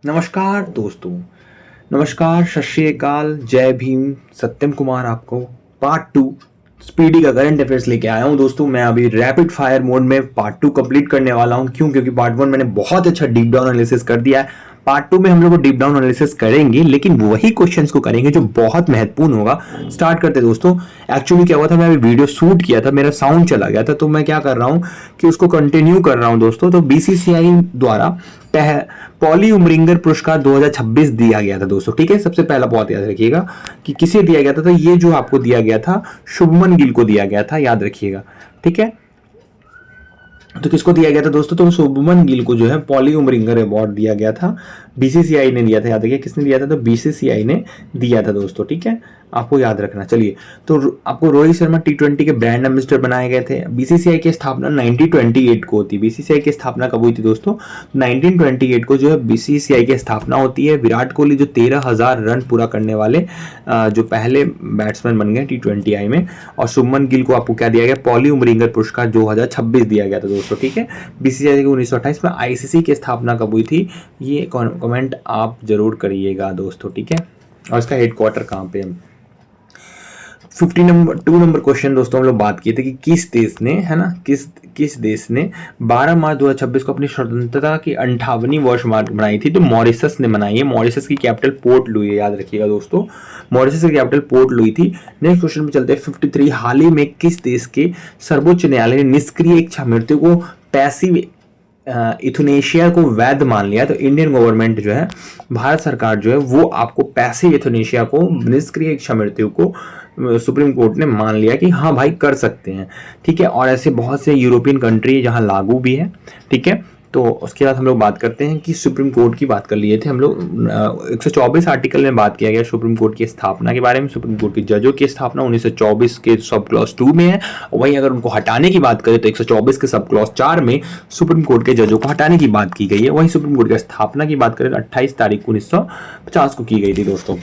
नमस्कार दोस्तों, नमस्कार, सत श्री अकाल, जय भीम, सत्यम कुमार आपको पार्ट 2 स्पीडी का करंट अफेयर्स लेके आया हूँ। दोस्तों मैं अभी रैपिड फायर मोड में पार्ट 2 कंप्लीट करने वाला हूँ। क्यों? क्योंकि पार्ट 1 मैंने बहुत अच्छा डीप डाउन एनालिसिस कर दिया है। पार्ट 2 में हम लोग डीप डाउन एनालिसिस करेंगे, लेकिन वही क्वेश्चंस को करेंगे जो बहुत महत्वपूर्ण होगा। स्टार्ट करते दोस्तों। एक्चुअली क्या हुआ था, मैं अभी वीडियो शूट किया था, मेरा साउंड चला गया था, तो मैं क्या कर रहा हूँ कि उसको कंटिन्यू कर रहा हूँ दोस्तों। तो बीसीसीआई द्वारा पॉली उमरिंगर पुरस्कार 2026 दिया गया था दोस्तों। ठीक है, सबसे पहला बहुत याद रखिएगा कि किसे दिया गया था। तो ये जो आपको दिया गया था, शुभमन गिल को दिया गया था, याद रखिएगा। ठीक है, तो किसको दिया गया था दोस्तों? तो शुभमन गिल को जो है पॉली उमरिंगर अवार्ड दिया गया था। बीसीसीआई ने दिया था, याद रखिए किसने दिया था? तो बीसीसीआई ने दिया था दोस्तों। ठीक है, आपको याद रखना। चलिए, तो आपको रोहित शर्मा टी20 के ब्रांड एम्बेसडर बनाए गए थे। बीसीसीआई की स्थापना 1928 को होती है। बीसीसीआई की स्थापना कब हुई थी दोस्तों? 1928 को जो है बीसीसीआई की स्थापना होती है। विराट कोहली जो 13,000 रन पूरा करने वाले जो पहले बैट्समैन बन गए टी20 में, और शुभमन गिल को आपको क्या दिया गया? पॉली उमरिंगर पुरस्कार 2026 दिया गया था दोस्तों। ठीक है, बीसीसीआई को 1928 में। आईसीसी की स्थापना कब हुई थी? ये कमेंट आप जरूर करिएगा दोस्तों। ठीक है, और इसका हेडक्वार्टर कहाँ पे है? 2 नंबर क्वेश्चन दोस्तों हम लोग बात किए थे कि किस देश ने, है ना, किस देश ने 12 मार्च 2026 को अपनी स्वतंत्रता की 58वीं वर्षगांठ मनाई थी? तो मॉरिशस ने मनाई है। मॉरिशस की कैपिटल पोर्ट लुई है, याद रखिएगा दोस्तों। मॉरिशस की कैपिटल पोर्ट लुई थी। नेक्स्ट क्वेश्चन पे चलते हैं। 53 हाल ही में किस देश के सर्वोच्च न्यायालय ने निष्क्रिय इच्छा मृत्यु को पैसिव इथुनेशिया को वैध मान लिया? तो इंडियन गवर्नमेंट जो है, भारत सरकार जो है, वो आपको पैसिव इथुनेशिया को, निष्क्रिय इच्छा मृत्यु को सुप्रीम कोर्ट ने मान लिया कि हाँ भाई कर सकते हैं। ठीक है, और ऐसे बहुत से यूरोपियन कंट्री जहां लागू भी है। ठीक है, तो उसके बाद हम लोग बात करते हैं कि सुप्रीम कोर्ट की बात कर लिए थे हम लोग। 124 आर्टिकल में बात किया गया सुप्रीम कोर्ट की स्थापना के बारे में। सुप्रीम कोर्ट की जजों की स्थापना 1924 के सब क्लॉज 2 में है। वहीं अगर उनको हटाने की बात करें तो 124 के सब क्लॉज 4 में सुप्रीम कोर्ट के जजों को हटाने की बात की गई है। वहीं सुप्रीम कोर्ट की स्थापना की बात करें तो 28 तारीख 1950 को की गई थी दोस्तों।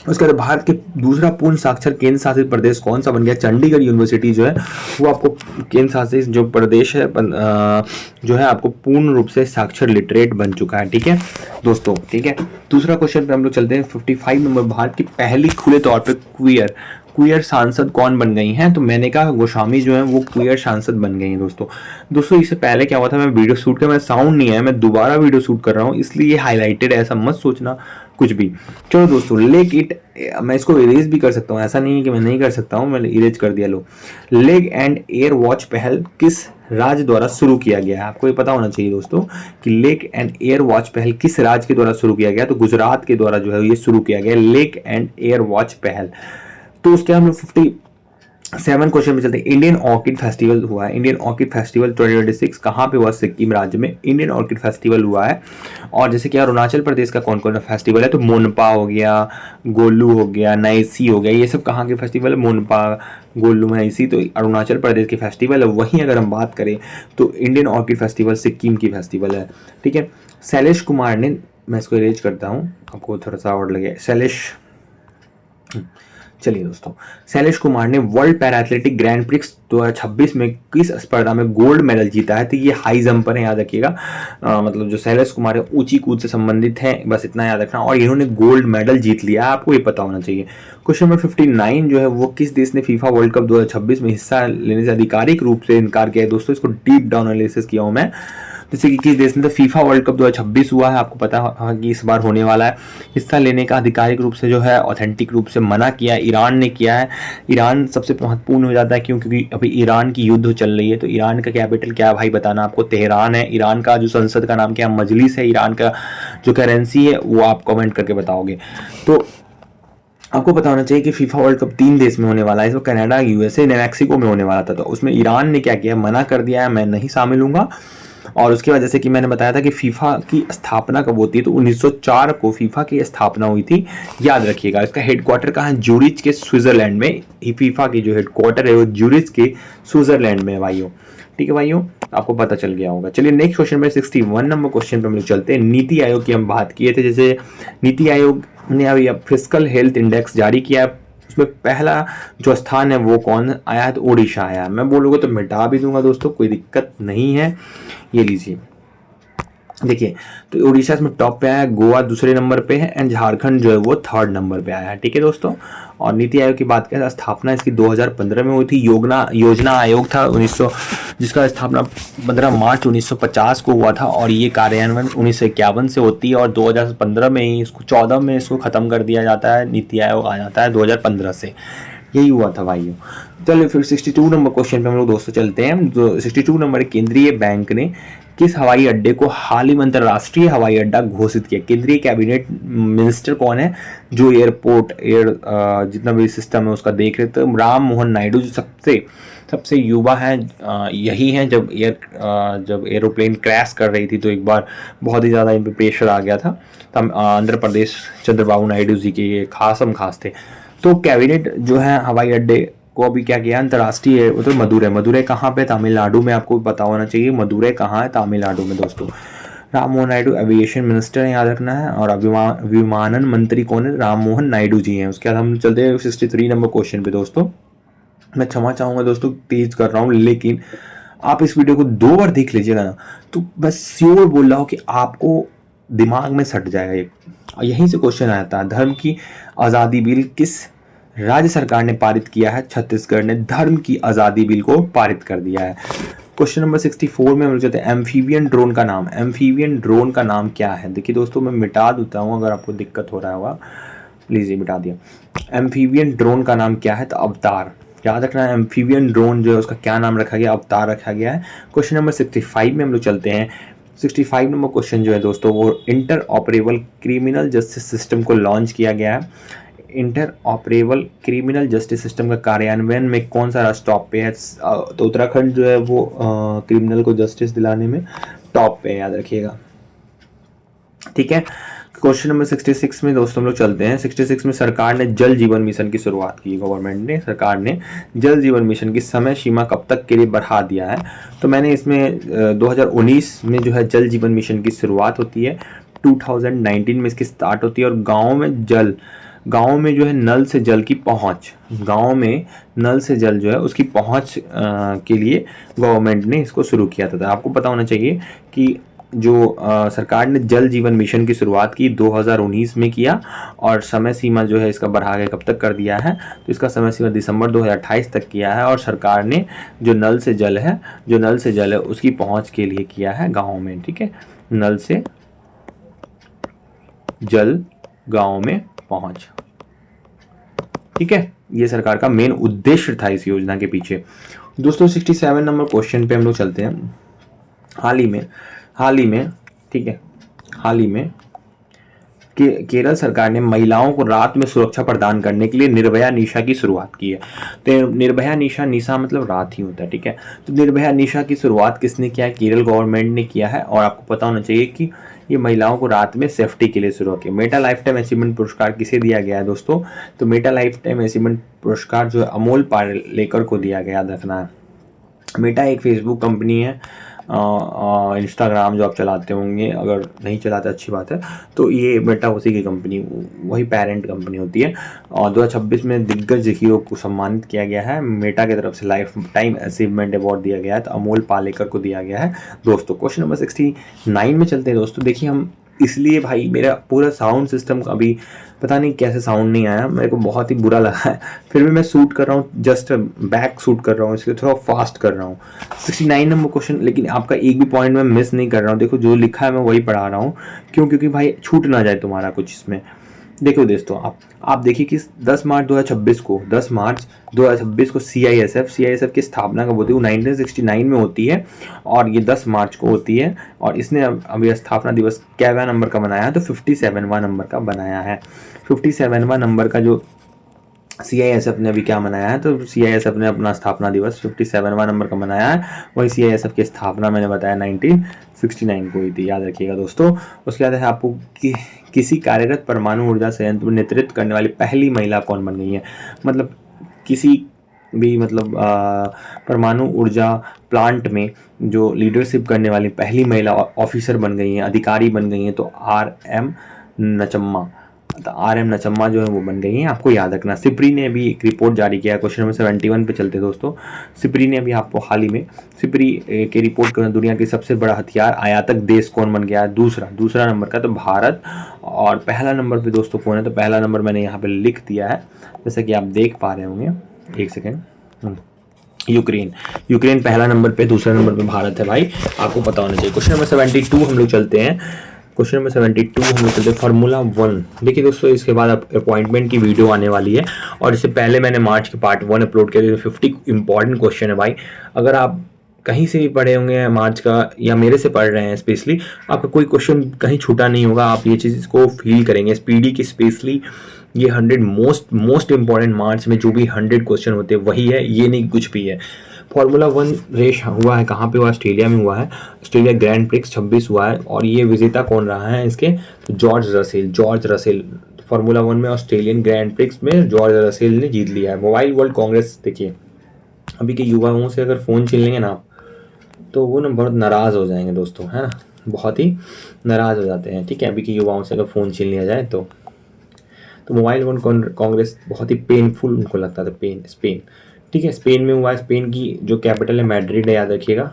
उसके बाद भारत के दूसरा पूर्ण साक्षर केंद्र शासित प्रदेश कौन सा बन गया? चंडीगढ़ यूनिवर्सिटी जो है वो आपको केंद्र शासित जो प्रदेश है जो है आपको पूर्ण रूप से साक्षर लिटरेट बन चुका है। ठीक है दोस्तों। ठीक है, दूसरा क्वेश्चन पे हम लोग चलते हैं। 55 नंबर, भारत की पहली खुले तौर पे क्वियर सांसद कौन बन गई हैं? तो मैंने कहा गोस्वामी जो है वो क्वियर सांसद बन गई हैं दोस्तों। इससे पहले क्या हुआ था, मैं वीडियो शूट कर, मैं साउंड नहीं आया, मैं दोबारा वीडियो शूट कर रहा हूँ, इसलिए हाईलाइटेड है, ऐसा मत सोचना कुछ भी। चलो दोस्तों, लेग इट, मैं इसको इरेज भी कर सकता हूँ, ऐसा नहीं है कि मैं नहीं कर सकता हूँ, मैंने इरेज कर दिया। लो, लेग एंड एयर वॉच पहल किस राज्य द्वारा शुरू किया गया है? आपको ये पता होना चाहिए दोस्तों कि लेग एंड एयर वॉच पहल किस राज्य के द्वारा शुरू किया गया। तो गुजरात के द्वारा जो है ये शुरू किया गया, लेग एंड एयर वॉच पहल। तो उसके हम लोग 57 क्वेश्चन में चलते हैं। इंडियन ऑर्किड फेस्टिवल हुआ है। इंडियन ऑर्किड फेस्टिवल 2026 कहाँ पे हुआ? सिक्किम राज्य में इंडियन ऑर्किड फेस्टिवल हुआ है। और जैसे कि अरुणाचल प्रदेश का कौन कौन सा फेस्टिवल है? तो मोनपा हो गया, गोलू हो गया, नाइसी हो गया, ये सब कहाँ के फेस्टिवल है? मोनपा, गोलू, नाइसी, तो अरुणाचल प्रदेश के फेस्टिवल है। वहीं अगर हम बात करें तो इंडियन ऑर्किड फेस्टिवल सिक्किम की फेस्टिवल है। ठीक है, शैलेश कुमार ने, मैं इसको इरेज करता हूँ, आपको थोड़ा सा और लगे, चलिए दोस्तों, शैलेश कुमार ने world para athletic grand prix 2026 में किस स्पर्धा में गोल्ड मेडल जीता है? तो ये हाई जंपर है, याद रखिएगा। मतलब जो शैलेश कुमार है ऊंची कूद से संबंधित है, बस इतना याद रखना। और इन्होंने गोल्ड मेडल जीत लिया, आपको ये पता होना चाहिए। क्वेश्चन नंबर 59 जो है वो किस देश ने फीफा वर्ल्ड कप 2026 में हिस्सा लेने से आधिकारिक रूप से इनकार किया है? दोस्तों इसको डीप डाउन एनालिसिस किया हूं मैं। जैसे कि किस देश ने, तो फीफा वर्ल्ड कप 2026 हुआ है, आपको पता है कि इस बार होने वाला है। हिस्सा लेने का आधिकारिक रूप से जो है ऑथेंटिक रूप से मना किया है, ईरान ने किया है। ईरान सबसे महत्वपूर्ण हो जाता है, क्यों? क्योंकि अभी ईरान की युद्ध चल रही है। तो ईरान का कैपिटल क्या है भाई, बताना आपको। तेहरान है। ईरान का जो संसद का नाम क्या है? मजलिस है। ईरान का जो करेंसी है वो आप कमेंट करके बताओगे। तो आपको पता होना चाहिए कि फीफा वर्ल्ड कप 3 देश में होने वाला है। इसमें कनाडा, यूएसए, मैक्सिको में होने वाला था। तो उसमें ईरान ने क्या किया? मना कर दिया है, मैं नहीं शामिल हूंगा। और उसके बाद जैसे कि मैंने बताया था कि फीफा की स्थापना कब होती है, तो 1904 को फीफा की स्थापना हुई थी, याद रखिएगा। इसका हेडक्वार्टर कहाँ है? ज्यूरिच के स्विट्जरलैंड में। फीफा की जो हेडक्वार्टर है वो ज्यूरिच के स्विट्जरलैंड में है भाइयों। ठीक है भाइयों, आपको पता चल गया होगा। चलिए नेक्स्ट क्वेश्चन में 61 नंबर क्वेश्चन पे हम लोग चलते हैं। नीति आयोग की हम बात किए थे। जैसे नीति आयोग ने अभी फिस्कल हेल्थ इंडेक्स जारी किया है, उसमें पहला जो स्थान है वो कौन आया है? तो ओडिशा आया है। मैं बोलूँगा तो मिटा भी दूंगा दोस्तों, कोई दिक्कत नहीं है। ये लीजिए, देखिए, तो उड़ीसा इसमें टॉप पे आया है, गोवा दूसरे नंबर पे है एंड झारखंड जो है वो थर्ड नंबर पे आया है। ठीक है दोस्तों। और नीति आयोग की बात करें, स्थापना इसकी 2015 में हुई थी। योजना आयोग था 1900, जिसका स्थापना 15 मार्च 1950 को हुआ था और ये कार्यान्वयन 1951 से होती है और 2015 में ही इसको 14 में इसको खत्म कर दिया जाता है। नीति आयोग आ जाता है 2015 से। यही हुआ था भाइयों। चलिए फिर 62 नंबर क्वेश्चन पे हम लोग दोस्तों चलते हैं। जो 62 नंबर, केंद्रीय बैंक ने किस हवाई अड्डे को हाल ही में अंतर्राष्ट्रीय हवाई अड्डा घोषित किया? केंद्रीय कैबिनेट मिनिस्टर कौन है जो एयरपोर्ट जितना भी सिस्टम है उसका देख रहे थे? राम मोहन नायडू, जो सबसे युवा हैं यही हैं। जब एरोप्लेन क्रैश कर रही थी तो एक बार बहुत ही ज़्यादा इन पर प्रेशर आ गया था, तब आंध्र प्रदेश चंद्रबाबू नायडू जी के ये खास थे। तो कैबिनेट जो है हवाई अड्डे को अभी क्या किया, अंतर्राष्ट्रीय, वो तो मदुरै कहाँ पे? तमिलनाडु में। आपको पता होना चाहिए मदुरै कहाँ है, तमिलनाडु में दोस्तों। राम मोहन नायडू एविएशन मिनिस्टर है, याद रखना है। और विमानन मंत्री कौन है? राम मोहन नायडू जी हैं। उसके बाद हम चलते हैं 63 नंबर क्वेश्चन पे दोस्तों। मैं क्षमा चाहूँगा दोस्तों, तेज कर रहा हूँ, लेकिन आप इस वीडियो को 2 बार देख लीजिएगा ना तो बस श्योर बोल रहा हूँ कि आपको दिमाग में सट जाएगा ये। यहीं से क्वेश्चन आता है, धर्म की आज़ादी बिल किस राज्य सरकार ने पारित किया है? छत्तीसगढ़ ने धर्म की आज़ादी बिल को पारित कर दिया है। क्वेश्चन नंबर 64 में हम लोग चलते हैं। एम्फीबियन ड्रोन का नाम क्या है? देखिए दोस्तों, मैं मिटा देता हूँ अगर आपको दिक्कत हो रहा होगा, प्लीज़ ये मिटा दिया। एम्फीबियन ड्रोन का नाम क्या है? तो अवतार। याद रखना है, एम्फीबियन ड्रोन जो है उसका क्या नाम रखा गया? अवतार रखा गया है। क्वेश्चन नंबर 65 में हम लोग चलते हैं। 65 नंबर क्वेश्चन जो है दोस्तों वो inter operable criminal justice system को लॉन्च किया गया है। Inter operable criminal justice system का कार्यान्वयन में कौन सा राष्ट्र टॉप पे है? तो उत्तराखंड जो है वो क्रिमिनल को जस्टिस दिलाने में टॉप पे है, याद रखिएगा। ठीक है। क्वेश्चन नंबर 66 में दोस्तों हम लोग चलते हैं। 66 में सरकार ने जल जीवन मिशन की शुरुआत की। सरकार ने जल जीवन मिशन की समय सीमा कब तक के लिए बढ़ा दिया है? तो मैंने इसमें 2019 में जो है जल जीवन मिशन की शुरुआत होती है, 2019 में इसकी स्टार्ट होती है। और गाँव में जो है नल से जल की पहुँच, गाँव में नल से जल जो है उसकी पहुँच के लिए गवर्नमेंट ने इसको शुरू किया था। आपको पता होना चाहिए कि जो सरकार ने जल जीवन मिशन की शुरुआत की 2019 में किया और समय सीमा जो है इसका बढ़ा के कब तक कर दिया है? तो इसका समय सीमा दिसंबर 2028 तक किया है। और सरकार ने जो नल से जल है उसकी पहुंच के लिए किया है गाँव में। ठीक है, नल से जल गाँव में पहुंच। ठीक है, ये सरकार का मेन उद्देश्य था इस योजना के पीछे। दोस्तों 67 नंबर क्वेश्चन पे हम लोग चलते हैं। हाल ही में ठीक है, हाल ही में केरल सरकार ने महिलाओं को रात में सुरक्षा प्रदान करने के लिए निर्भया निशा की शुरुआत की है। तो निर्भया निशा मतलब रात ही होता है। ठीक है, तो निर्भया निशा की शुरुआत किसने किया है? केरल गवर्नमेंट ने किया है। और आपको पता होना चाहिए कि ये महिलाओं को रात में सेफ्टी के लिए शुरू किया। मेटा लाइफ टाइम अचीवमेंट पुरस्कार किसे दिया गया है दोस्तों? तो मेटा लाइफ टाइम अचीवमेंट पुरस्कार जो है अमोल पालेकर को दिया गया, याद रखना है। मेटा एक फेसबुक कंपनी है, इंस्टाग्राम जो आप चलाते होंगे, अगर नहीं चलाते अच्छी बात है, तो ये मेटा उसी की कंपनी, वही पेरेंट कंपनी होती है। और 2026 में दिग्गज हीरो को सम्मानित किया गया है। मेटा की तरफ से लाइफ टाइम अचीवमेंट अवार्ड दिया गया है, तो अमोल पालेकर को दिया गया है दोस्तों। क्वेश्चन नंबर 69 में चलते हैं दोस्तों। देखिए, हम इसलिए भाई मेरा पूरा साउंड सिस्टम अभी पता नहीं कैसे साउंड नहीं आया, मेरे को बहुत ही बुरा लगा है। फिर भी मैं शूट कर रहा हूँ, जस्ट बैक शूट कर रहा हूँ, इसलिए थोड़ा फास्ट कर रहा हूँ। 69 नंबर क्वेश्चन, लेकिन आपका एक भी पॉइंट मैं मिस नहीं कर रहा हूँ। देखो, जो लिखा है मैं वही पढ़ा रहा हूँ। क्यों? क्योंकि भाई छूट ना जाए तुम्हारा कुछ इसमें। देखो दोस्तों, आप देखिए कि 10 मार्च 2026 को CISF की स्थापना कब होती है? वो 1969 में होती है और ये 10 मार्च को होती है। और इसने अभी स्थापना दिवस क्या नंबर का बनाया है? तो 57वां नंबर का बनाया है। 57वां नंबर का जो CISF ने अभी क्या मनाया है? तो CISF ने अपना स्थापना दिवस 57वां नंबर का मनाया है। वही CISF की स्थापना मैंने बताया 1969 को हुई थी, याद रखिएगा दोस्तों। उसके बाद है आपको किसी कार्यरत परमाणु ऊर्जा संयंत्र में नेतृत्व करने वाली पहली महिला कौन बन गई है? मतलब किसी भी परमाणु ऊर्जा प्लांट में जो लीडरशिप करने वाली पहली महिला ऑफिसर बन गई हैं, अधिकारी बन गई हैं, तो RM नचम्मा, तो RM नचम्मा जो है वो बन गई हैं, आपको याद रखना। सिप्री ने अभी एक रिपोर्ट जारी किया है, क्वेश्चन नंबर 71 पे चलते दोस्तों। सिप्री ने अभी आपको हाल ही में सिप्री की रिपोर्ट कर दुनिया के सबसे बड़ा हथियार आयातक देश कौन बन गया है, दूसरा नंबर का तो भारत, और पहला नंबर पे दोस्तों कौन है, तो पहला नंबर मैंने यहाँ पे लिख दिया है जैसे कि आप देख पा रहे होंगे, एक सेकेंड, यूक्रेन पहला नंबर पे, दूसरा नंबर पे भारत है भाई, आपको पता होना चाहिए। क्वेश्चन नंबर 72 हम लोग चलते हैं, क्वेश्चन नंबर 72 हम लोग चलते हैं फार्मूला 1। देखिए दोस्तों, इसके बाद अपॉइंटमेंट की वीडियो आने वाली है, और इससे पहले मैंने मार्च के पार्ट 1 अपलोड किया, 50 इंपॉर्टेंट क्वेश्चन है भाई। अगर आप कहीं से भी पढ़े होंगे मार्च का, या मेरे से पढ़ रहे हैं स्पेशली, आपका कोई क्वेश्चन कहीं छूटा नहीं होगा, आप ये चीज़ को फील करेंगे। स्पीडी की स्पेशली ये 100 मोस्ट इंपॉर्टेंट मार्च में जो भी 100 क्वेश्चन होते हैं वही है, ये नहीं कुछ भी है। फार्मूला 1 रेस हुआ है, कहाँ पे हुआ, ऑस्ट्रेलिया में हुआ है, ऑस्ट्रेलिया ग्रैंड प्रिक्स 26 हुआ है, और ये विजेता कौन रहा है इसके, तो जॉर्ज रसेल। फार्मूला 1 में ऑस्ट्रेलियन ग्रैंड प्रिक्स में जॉर्ज रसेल ने जीत लिया है। मोबाइल वर्ल्ड कांग्रेस, देखिए अभी के युवाओं से अगर फ़ोन छीन लेंगे ना तो वो ना बहुत नाराज़ हो जाएंगे दोस्तों, है ना, बहुत ही नाराज़ हो जाते हैं, ठीक है। अभी के युवाओं से अगर फ़ोन छीन लिया जाए तो मोबाइल वर्ल्ड कांग्रेस बहुत ही पेनफुल उनको लगता था। स्पेन, ठीक है, स्पेन में हुआ है। स्पेन की जो कैपिटल है मैड्रिड है, याद रखिएगा।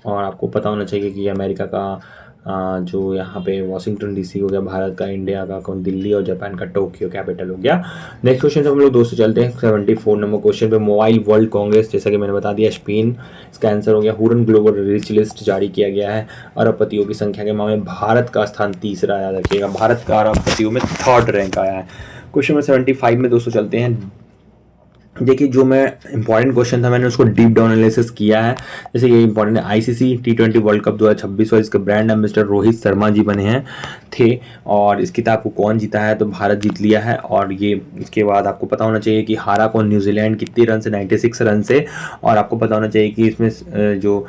और आपको पता होना चाहिए कि अमेरिका का जो यहाँ पे वाशिंगटन DC हो गया, भारत का, इंडिया का कौन, दिल्ली, और जापान का टोक्यो कैपिटल हो गया। नेक्स्ट क्वेश्चन से हम लोग दोस्तों चलते हैं 74 नंबर क्वेश्चन पे। मोबाइल वर्ल्ड कांग्रेस, जैसा कि मैंने बता दिया, स्पेन इसका आंसर हो गया। हुरन ग्लोबल रिच लिस्ट जारी किया गया है। अरबपतियों की संख्या के मामले में भारत का स्थान तीसरा, याद रखिएगा, भारत का अरबपतियों में 3rd रैंक आया है। क्वेश्चन नंबर 75 में दोस्तों चलते हैं। देखिए, जो मैं इंपॉर्टेंट क्वेश्चन था मैंने उसको डीप डाउन एनालिसिस किया है। जैसे ये इंपॉर्टेंट है, ICC T20 वर्ल्ड कप 2026 और इसके ब्रांड एम्बेसडर रोहित शर्मा जी बने हैं थे, और इस किताब को कौन जीता है, तो भारत जीत लिया है। और ये इसके बाद आपको पता होना चाहिए कि हारा कौन, न्यूजीलैंड, कितने रन से, 96 रन से। और आपको पता होना चाहिए कि इसमें जो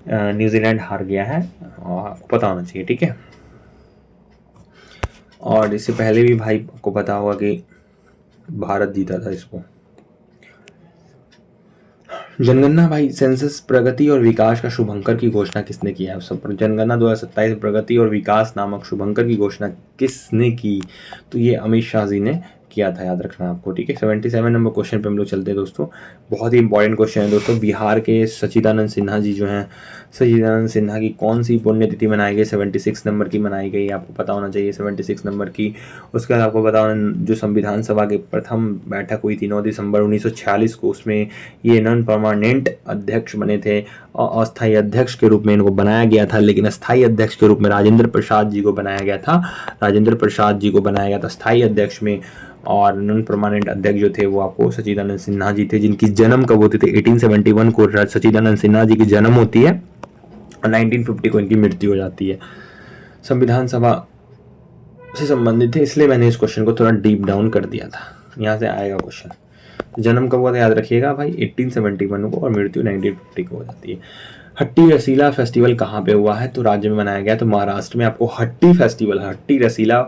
न्यूजीलैंड हार गया है, और आपको पता होना चाहिए, ठीक है। और इससे पहले भी भाई आपको पता होगा कि भारत जीता था इसको। जनगणना भाई, सेंसस प्रगति और विकास का शुभंकर की घोषणा किसने किया है, सब जनगणना 2027 प्रगति और विकास नामक शुभंकर की घोषणा किसने की, तो ये अमित शाह जी ने किया था, याद रखना आपको, ठीक है। 77 नंबर क्वेश्चन पे हम लोग चलते हैं दोस्तों। बहुत ही इंपॉर्टेंट क्वेश्चन है दोस्तों। बिहार के सच्चिदानंद सिन्हा जी जो हैं, सच्चिदानंद सिन्हा की कौन सी पुण्यतिथि मनाई गई, 76 नंबर की मनाई गई, आपको पता होना चाहिए 76 नंबर की। उसके बाद आपको पता होना, जो संविधान सभा की प्रथम बैठक हुई थी 9 दिसंबर 1946 को, उसमें ये नॉन परमानेंट अध्यक्ष बने थे, और अस्थायी अध्यक्ष के रूप में इनको बनाया गया था, लेकिन अस्थायी अध्यक्ष के रूप में राजेंद्र प्रसाद जी को बनाया गया था स्थायी अध्यक्ष में। और नॉन परमानेंट अध्यक्ष जो थे वो आपको सच्चिदानंद सिन्हा जी थे, जिनकी जन्म कब होती थी, 1871 को सच्चिदानंद सिन्हा जी की जन्म होती है, और 1950 को इनकी मृत्यु हो जाती है। संविधान सभा से संबंधित थे, इसलिए मैंने इस क्वेश्चन को थोड़ा डीप डाउन कर दिया था। यहाँ से आएगा क्वेश्चन। जन्म कब हुआ था याद रखिएगा भाई, 1871 को, और मृत्यु 1950 को हो जाती है। हट्टी रसीला फेस्टिवल कहाँ पे हुआ है, तो राज्य में मनाया गया, तो महाराष्ट्र में। आपको हट्टी रसीला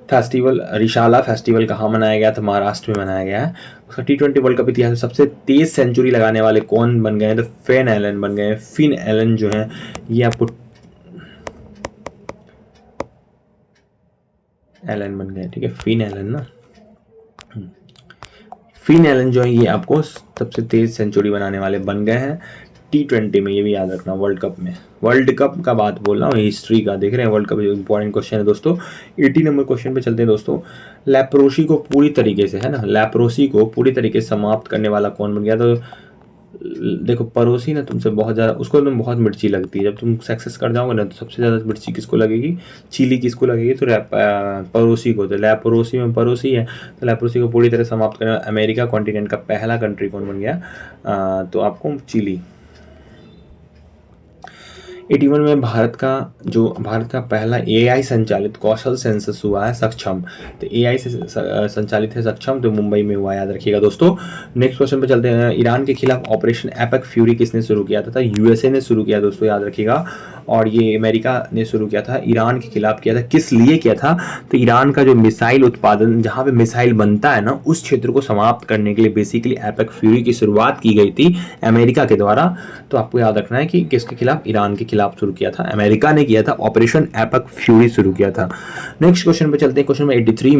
फेस्टिवल, रिशाला फेस्टिवल कहाँ मनाया गया, तो महाराष्ट्र में मनाया गया है। उसका T20 वर्ल्ड कप इतिहास में सबसे तेज सेंचुरी लगाने वाले कौन बन गए हैं, तो फिन एलन बन गए हैं। फिन एलन जो है ये आपको एलन बन गए, ठीक है, फिन एलन ना, फिन एलन जो है ये आपको सबसे तेज सेंचुरी बनाने वाले बन गए हैं T20 में, ये भी याद रखना। वर्ल्ड कप का बात बोल रहा हूँ, हिस्ट्री का देख रहे हैं, वर्ल्ड कप इंपॉर्टेंट क्वेश्चन है दोस्तों। 80 नंबर क्वेश्चन पे चलते हैं दोस्तों। लेप्रोसी को पूरी तरीके से, है ना, लेप्रोसी को पूरी तरीके से समाप्त करने वाला कौन बन गया, तो देखो पड़ोसी ना तुमसे बहुत ज़्यादा, उसको तुम बहुत मिर्ची लगती है, जब तुम सक्सेस कर जाओगे ना तो सबसे ज़्यादा मिर्ची किसको लगेगी, चिली किसको लगेगी, तो पड़ोसी को। तो लेप्रोसी में पड़ोसी है, तो लेप्रोसी को पूरी तरह समाप्त करने वाला अमेरिका कॉन्टिनेंट का पहला कंट्री कौन बन गया, तो आपको चिली। 81 में भारत का पहला AI संचालित कौशल सेंसस हुआ है, सक्षम। तो AI से संचालित है सक्षम, तो मुंबई में हुआ, याद रखिएगा दोस्तों। नेक्स्ट क्वेश्चन पे चलते हैं। ईरान के खिलाफ ऑपरेशन एपेक फ्यूरी किसने शुरू किया था, USA ने शुरू किया दोस्तों, याद रखिएगा। और ये अमेरिका ने शुरू किया था, ईरान के खिलाफ किया था। किस लिए किया था? तो ईरान का जो मिसाइल उत्पादन, जहाँ पे मिसाइल बनता है ना, उस क्षेत्र को समाप्त करने के लिए बेसिकली एपेक फ्यूरी की शुरुआत की गई थी अमेरिका के द्वारा। तो आपको याद रखना है कि किसके खिलाफ? ईरान के खिलाफ शुरू किया था, अमेरिका ने किया था, ऑपरेशन एपेक फ्यूरी शुरू किया था। नेक्स्ट क्वेश्चन पे चलते हैं। क्वेश्चन नंबर 83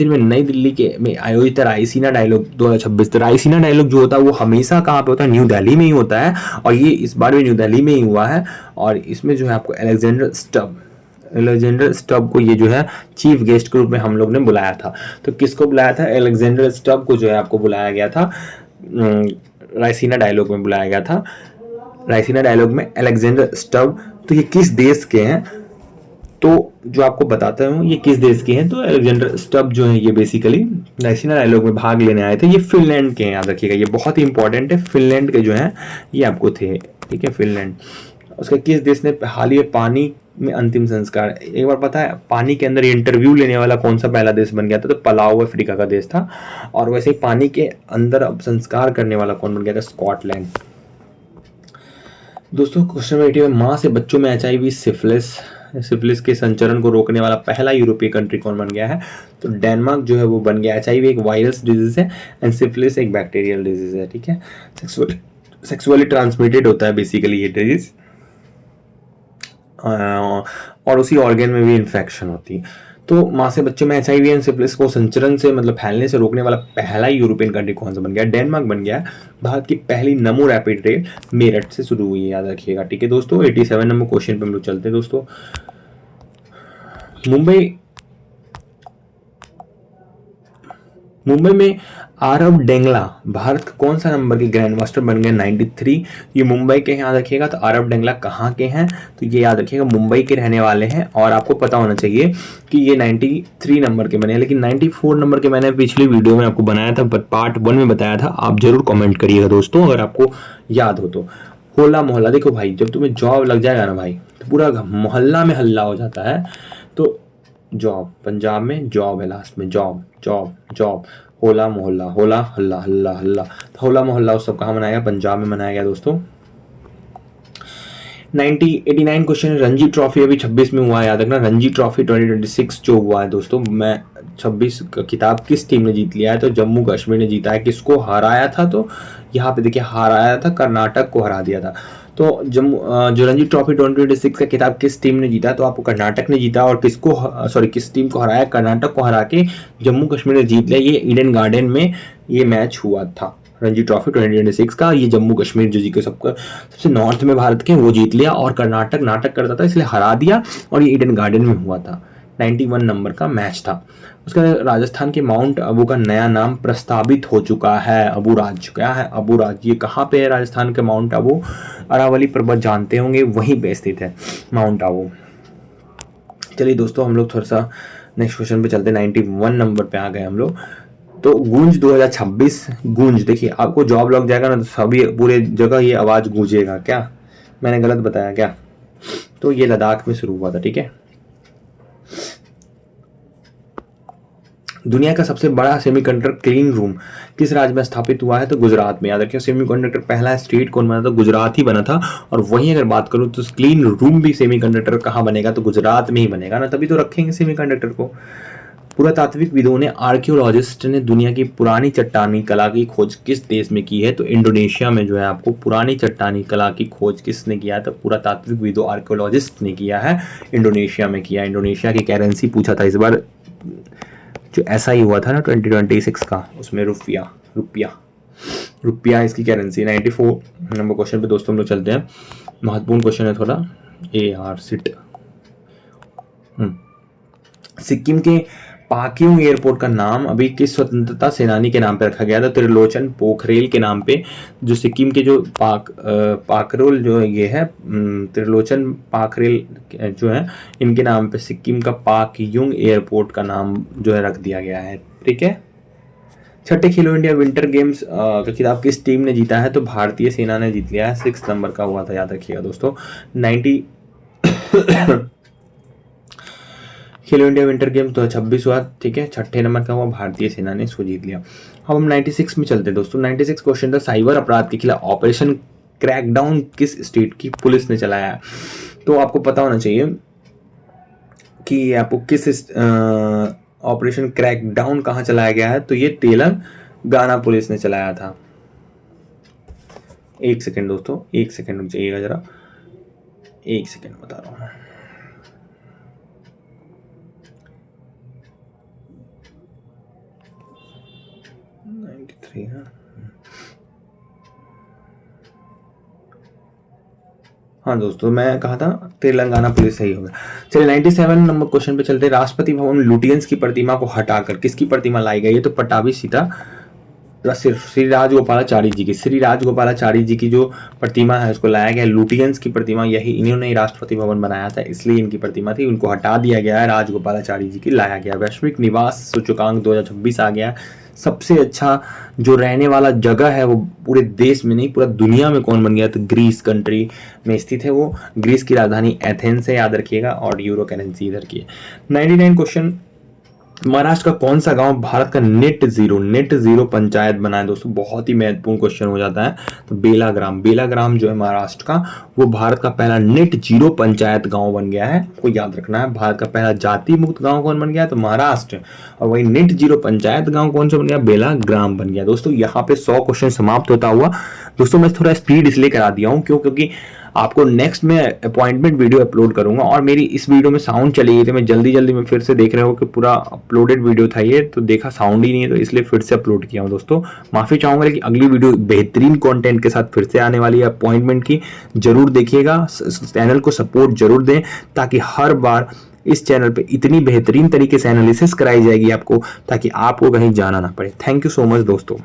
में नई दिल्ली के में आयोजित रायसीना डायलॉग 2026। तो रायसीना डायलॉग जो होता है वो हमेशा कहाँ पे होता है? न्यू दिल्ली में ही होता है, और ये इस बार भी न्यू दिल्ली में ही हुआ है। और इसमें जो है आपको अलेक्जेंडर स्टब को ये जो है चीफ गेस्ट के रूप में हम लोग ने बुलाया था। तो किसको बुलाया था? अलेक्जेंडर स्टब को जो है आपको बुलाया गया था, रायसीना डायलॉग में बुलाया गया था। रायसीना डायलॉग में अलेक्जेंडर स्टब, तो ये किस देश के हैं? तो जो आपको बताता हूँ ये किस देश के हैं। तो अलेक्जेंडर स्टब जो है ये बेसिकली रायसीना डायलॉग में भाग लेने आए थे। ये फिनलैंड के हैं, याद रखिएगा, ये बहुत ही इंपॉर्टेंट है। फिनलैंड के जो है ये आपको थे, ठीक है, फिनलैंड। उसका किस देश ने हाल ही पानी में अंतिम संस्कार? एक बार पता है पानी के अंदर इंटरव्यू लेने वाला कौन सा पहला देश बन गया था? तो पलाओ अफ्रीका का देश था। और वैसे ही पानी के अंदर अब संस्कार करने वाला कौन बन गया था? स्कॉटलैंड। दोस्तों क्वेश्चन नंबर 80 में माँ से बच्चों में HIV सिफिलिस के संचरण को रोकने वाला पहला यूरोपीय कंट्री कौन बन गया है? तो डेनमार्क जो है वो बन गया। HIV एक वायरस डिजीज है एंड सिफिलिस एक बैक्टीरियल डिजीज है, ठीक है। सेक्सुअली ट्रांसमिटेड होता है बेसिकली ये डिजीज, और उसी ऑर्गन में भी इन्फेक्शन होती है। तो माँ से बच्चों में HIV एंड सिफिलिस को संचरण से मतलब फैलने से रोकने वाला पहला यूरोपियन कंट्री कौन सा बन गया? डेनमार्क बन गया। भारत की पहली नमो रैपिड रेल मेरठ से शुरू हुई है, याद रखिएगा, ठीक है दोस्तों। 87 नंबर क्वेश्चन पे हम लोग चलते हैं दोस्तों। मुंबई में आरव डेंगला भारत का कौन सा नंबर के ग्रैंड मास्टर बन गए? 93। ये मुंबई के हैं, याद रखिएगा। तो आरव डेंगला कहाँ के हैं? तो ये याद रखिएगा मुंबई के रहने वाले हैं। और आपको पता होना चाहिए कि ये 93 नंबर के बने हैं, लेकिन 94 नंबर के मैंने पिछली वीडियो में आपको बनाया था, पार्ट 1 में बताया था। आप जरूर कमेंट करिएगा दोस्तों अगर आपको याद हो तो। होला मोहल्ला, देखो भाई, जब तुम्हें जॉब लग जाएगा ना भाई तो पूरा मोहल्ला में हल्ला हो जाता है। तो जॉब, पंजाब में जॉब है लास्ट में, जॉब जॉब जॉब। होला मोहल्ला, होला हल्ला, हल्ला हल्ला। होला मोहल्ला उत्सव कहाँ मनाया गया? पंजाब में मनाया गया दोस्तों। 89 क्वेश्चन, रणजी ट्रॉफी अभी 26 में हुआ है, याद रखना। रणजी ट्रॉफी 2026 जो हुआ है दोस्तों, मैं 26 का खिताब किस टीम ने जीत लिया है? तो जम्मू कश्मीर ने जीता है। किसको हराया था? तो यहाँ पे देखिए हराया था, कर्नाटक को हरा दिया था। तो जो रणजी ट्रॉफी 2026 का खिताब किस टीम ने जीता? तो आपको कर्नाटक ने जीता। और किस टीम को हराया? कर्नाटक को हरा के जम्मू कश्मीर ने जीत लिया। ये ईडन गार्डन में ये मैच हुआ था रणजी ट्रॉफी 2026 का। ये जम्मू कश्मीर जो जी के सबसे नॉर्थ में भारत के वो जीत लिया, और कर्नाटक नाटक करता था इसलिए हरा दिया, और ये ईडन गार्डन में हुआ था। 91 नंबर का मैच था। उसका राजस्थान के माउंट आबू का नया नाम प्रस्तावित हो चुका है, अबूराज। क्या है? अबूराज। ये कहाँ पे है? राजस्थान के माउंट आबू, अरावली पर्वत जानते होंगे, वहीं पे स्थित है माउंट आबू। चलिए दोस्तों हम लोग थोड़ा सा नेक्स्ट क्वेश्चन पे चलते हैं। 91 नंबर पे आ गए हम लोग। तो गूंज 2026, गूंज, देखिए आपको जॉब लग जाएगा ना तो सभी पूरे जगह ये आवाज गूंजेगा। क्या मैंने गलत बताया क्या? तो ये लद्दाख में शुरू हुआ था, ठीक है। दुनिया का सबसे बड़ा सेमीकंडक्टर क्लीन रूम किस राज्य में स्थापित हुआ है? तो गुजरात में। याद रखिए सेमीकंडक्टर पहला स्टेट कौन बना था? गुजरात ही बना था। और वहीं अगर बात करूं तो क्लीन रूम भी सेमीकंडक्टर कहाँ बनेगा? तो गुजरात में ही बनेगा ना, तभी तो रखेंगे सेमीकंडक्टर को। पुरातात्विक विदों ने, आर्कियोलॉजिस्ट ने दुनिया की पुरानी चट्टानी कला की खोज किस देश में की है? तो इंडोनेशिया में जो है आपको पुरानी चट्टानी कला की खोज किसने किया है? तो पुरातात्विक विदों आर्कियोलॉजिस्ट ने किया है, इंडोनेशिया में किया। इंडोनेशिया की करेंसी पूछा था इस बार, जो ऐसा ही हुआ था ना 2026 का, उसमें रुपया इसकी करेंसी। 94 नंबर क्वेश्चन पे दोस्तों हम लोग चलते हैं। महत्वपूर्ण क्वेश्चन है थोड़ा, सिक्किम के पाक्योंग एयरपोर्ट का नाम अभी किस स्वतंत्रता सेनानी के नाम पे रखा गया था? त्रिलोचन पोखरेल के नाम पे। जो सिक्किम के जो पाकरोल जो ये है, त्रिलोचन पाखरेल जो है, इनके नाम पे सिक्किम का पाक्योंग एयरपोर्ट का नाम जो है रख दिया गया है, ठीक है। छठे खेलो इंडिया विंटर गेम्स का खिताब किस टीम ने जीता है? तो भारतीय सेना ने जीत लिया है। 6 नंबर का हुआ था, याद रखिएगा दोस्तों। 90 खेलो इंडिया विंटर गेम्स 2026 हुआ, ठीक है। छठे नंबर का हुआ, भारतीय सेना ने इसको जीत लिया। अब हम 96 में चलते हैं दोस्तों। 96 क्वेश्चन था, साइबर अपराध के खिलाफ ऑपरेशन क्रैकडाउन किस स्टेट की पुलिस ने चलाया है? तो आपको पता होना चाहिए कि आपको किस ऑपरेशन क्रैकडाउन कहाँ चलाया गया है, तो ये तेलंगाना पुलिस ने चलाया था। एक सेकेंड दोस्तों, एक सेकेंड रुक जाइएगा जरा, एक सेकेंड बता रहा हूँ। हाँ दोस्तों, मैं कहा था तेलंगाना पुलिस सही होगा। चलिए 97 नंबर क्वेश्चन पे चलते हैं। राष्ट्रपति भवन लुटियंस की प्रतिमा को हटाकर किसकी प्रतिमा लाई गई है? तो पट्टाभी सीता श्री राजगोपालाचारी जी की, श्री राजगोपालाचारी जी की जो प्रतिमा है उसको लाया गया। लुटियंस की प्रतिमा यही इन्होंने ही राष्ट्रपति भवन बनाया था, इसलिए इनकी प्रतिमा थी, उनको हटा दिया गया है, राजगोपालाचारी जी की लाया गया। वैश्विक निवास सूचकांक 2026 आ गया। सबसे अच्छा जो रहने वाला जगह है वो पूरे देश में नहीं पूरा दुनिया में कौन बन गया? तो ग्रीस कंट्री में स्थित है वो। ग्रीस की राजधानी एथेंस है, याद रखिएगा, और यूरो करेंसी इधर की है। 99 क्वेश्चन, महाराष्ट्र का कौन सा गांव भारत का नेट जीरो पंचायत बना है? दोस्तों बहुत ही महत्वपूर्ण क्वेश्चन हो जाता है। तो बेलाग्राम जो है महाराष्ट्र का, वो भारत का पहला नेट जीरो पंचायत गांव बन गया है, को याद रखना है। भारत का पहला जाति मुक्त गांव कौन बन गया? तो महाराष्ट्र। और वही नेट जीरो पंचायत गांव कौन सा बन गया? बेलाग्राम बन गया। दोस्तों यहाँ पे 100 क्वेश्चन समाप्त होता हुआ। दोस्तों मैं थोड़ा स्पीड इसलिए करा दिया हूँ क्योंकि आपको नेक्स्ट में अपॉइंटमेंट वीडियो अपलोड करूंगा, और मेरी इस वीडियो में साउंड चली गई थी। मैं जल्दी में फिर से देख रहे हो कि पूरा अपलोडेड वीडियो था ये, तो देखा साउंड ही नहीं है, तो इसलिए फिर से अपलोड किया हूं। दोस्तों माफी चाहूंगा, लेकिन अगली वीडियो बेहतरीन कंटेंट के साथ फिर से आने वाली है। अपॉइंटमेंट की जरूर देखिएगा, चैनल को सपोर्ट जरूर दें, ताकि हर बार इस चैनल पे इतनी बेहतरीन तरीके से एनालिसिस कराई जाएगी आपको, ताकि आपको कहीं जाना ना पड़े। थैंक यू सो मच दोस्तों।